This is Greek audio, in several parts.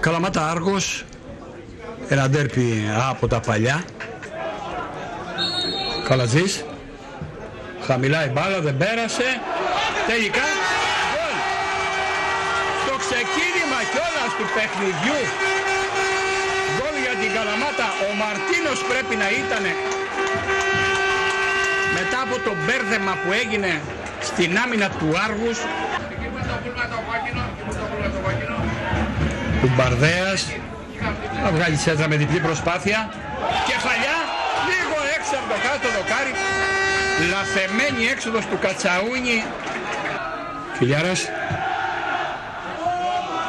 Καλαμάτα Άργος, ένα ντέρπι από τα παλιά. Καλατζής, χαμηλά η μπάλα, δεν πέρασε. Τελικά, γκολ. Στο ξεκίνημα κιόλας του παιχνιδιού. Γκολ για την Καλαμάτα. Ο Μαρτίνος πρέπει να ήτανε, μετά από το μπέρδεμα που έγινε στην άμυνα του Άργους. Του Μπαρδέας, θα βγάλει σέντρα με διπλή προσπάθεια. Κεφαλιά, λίγο έξω από το κάτω δοκάρι. Λαθεμένη έξοδος του Κατσαούνι. Φιλιάρας,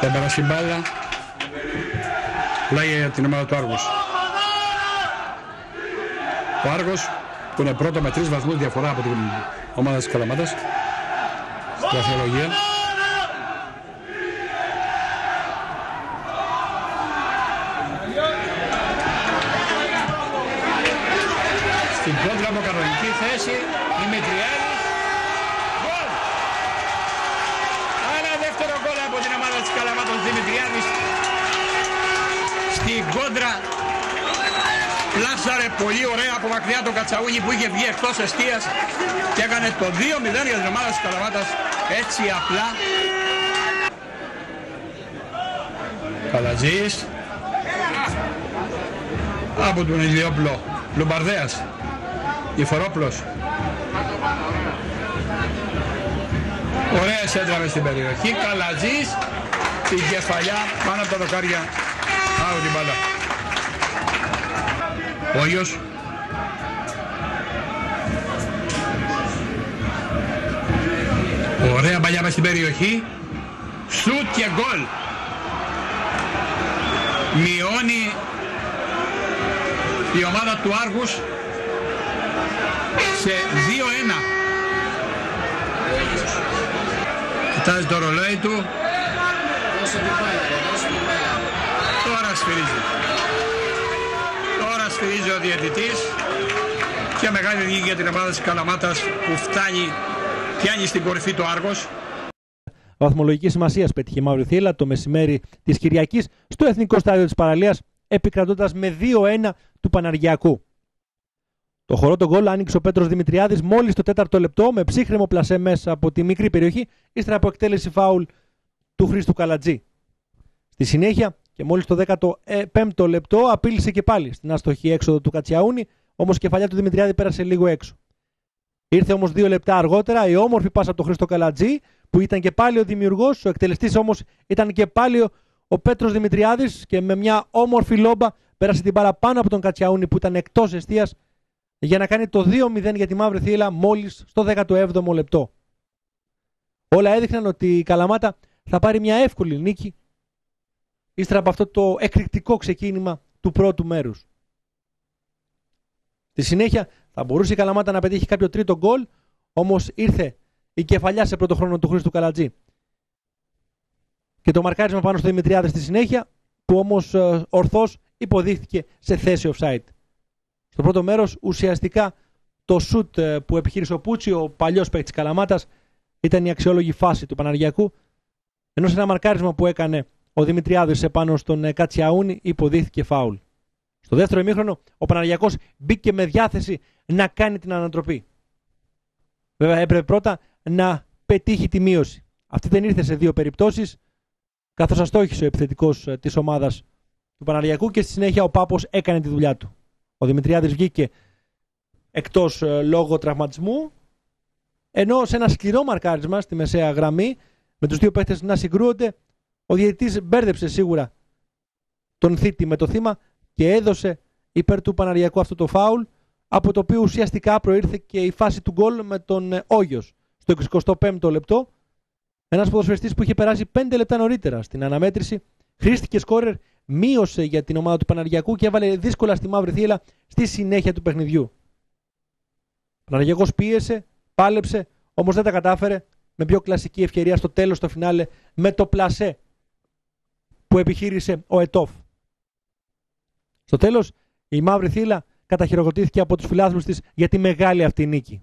δεν πέρασε η μπάλα. Πλάγει για την ομάδα του Άργους. Ο Άργος που είναι πρώτο με 3 βαθμούς διαφορά από την ομάδα της Καλαμάτας στην βαθμολογία. Στην κόντρα από κανονική θέση Δημητριάδης. Γκολ! Ένα δεύτερο γκολ από την ομάδα της Καλαμάτας. Δημητριάδης στην κόντρα πλάσαρε πολύ ωραία από μακριά τον Κατσαούνι που είχε βγει εκτός εστίας και έκανε το 2-0 για την ομάδα της Καλαμάτας, έτσι απλά. Καλατζής από τον Ηλιόπλο. Λουμπαρδέας, Γηφορόπλος. Ωραία σέντρα μες στην περιοχή. Καλατζής, την κεφαλιά πάνω από τα δοκάρια. Άω την μπάλα. Όγιος. Ωραία παλιά μες στην περιοχή. Σουτ και γκολ. Μειώνει η ομάδα του Άργους σε 2-1. Κοιτάζει το ρολόι του. Τώρα σφυρίζει. Τώρα σφυρίζει ο διαιτητής και μεγάλη νίκη για την ομάδα της Καλαμάτας που πιάνει στην κορυφή του Άργος. Βαθμολογική σημασία πέτυχε η Μαύρη Θύελλα το μεσημέρι της Κυριακής στο Εθνικό Στάδιο της Παραλίας, επικρατώντας με 2-1 του Παναργιακού. Το χορό τον γκολ άνοιξε ο Πέτρος Δημητριάδης μόλις το 4ο λεπτό με ψύχρεμο πλασέ μέσα από τη μικρή περιοχή, ύστερα από εκτέλεση φάουλ του Χρήστου Καλατζή. Στη συνέχεια και μόλις το 15ο λεπτό απείλησε και πάλι στην άστοχη έξοδο του Κατσιαούνι, όμως η κεφαλιά του Δημητριάδη πέρασε λίγο έξω. Ήρθε όμως 2 λεπτά αργότερα η όμορφη πάσα από τον Χρήστο Καλατζή, που ήταν και πάλι ο δημιουργός, ο εκτελεστής όμως ήταν και πάλι ο Πέτρος Δημητριάδης και με μια όμορφη λόμπα πέρασε την μπάλα πάνω από τον Κατσιαούνι που ήταν εκτός εστίας για να κάνει το 2-0 για τη Μαύρη Θύελλα μόλις στο 17ο λεπτό. Όλα έδειχναν ότι η Καλαμάτα θα πάρει μια εύκολη νίκη ύστερα από αυτό το εκρηκτικό ξεκίνημα του πρώτου μέρους. Στη συνέχεια θα μπορούσε η Καλαμάτα να πετύχει κάποιο τρίτο γκολ, όμως ήρθε η κεφαλιά σε πρώτο χρόνο του Χρήστου Καλατζή και το μαρκάρισμα πάνω στο Δημητριάδη στη συνέχεια, που όμως ορθώς υποδείχθηκε σε θέση offside. Στο πρώτο μέρος ουσιαστικά το σουτ που επιχείρησε ο Πούτσι, ο παλιός παίκτης Καλαμάτας, ήταν η αξιόλογη φάση του Παναργιακού, ενώ σε ένα μαρκάρισμα που έκανε ο Δημητριάδης επάνω στον Κατσιαούνι υποδείχθηκε φάουλ. Στο δεύτερο ημίχρονο ο Παναργιακός μπήκε με διάθεση να κάνει την ανατροπή. Βέβαια έπρεπε πρώτα να πετύχει τη μείωση. Αυτή δεν ήρθε σε 2 περιπτώσεις, καθώς αστόχησε ο επιθετικός της ομάδας του Παναργιακού και στη συνέχεια ο Πάπος έκανε τη δουλειά του. Ο Δημητριάδης βγήκε εκτός λόγω τραυματισμού, ενώ σε ένα σκληρό μαρκάρισμα στη μεσαία γραμμή με τους 2 παίχτες να συγκρούονται, ο διαιτητής μπέρδεψε σίγουρα τον θήτη με το θύμα και έδωσε υπέρ του Παναργιακού αυτό το φάουλ, από το οποίο ουσιαστικά προήρθε και η φάση του γκολ με τον Όγιος στο 25ο λεπτό. Ένας ποδοσφαιριστής που είχε περάσει 5 λεπτά νωρίτερα στην αναμέτρηση χρήστηκε σκόρερ, μείωσε για την ομάδα του Παναργιακού και έβαλε δύσκολα στη Μαύρη Θύελλα στη συνέχεια του παιχνιδιού. Ο Παναργιακός πίεσε, πάλεψε, όμως δεν τα κατάφερε, με πιο κλασική ευκαιρία στο τέλος, στο φινάλε, με το πλασέ που επιχείρησε ο Ετόφ. Στο τέλος η Μαύρη Θύελλα καταχειροκροτήθηκε από τους φιλάθλους της για τη μεγάλη αυτή νίκη.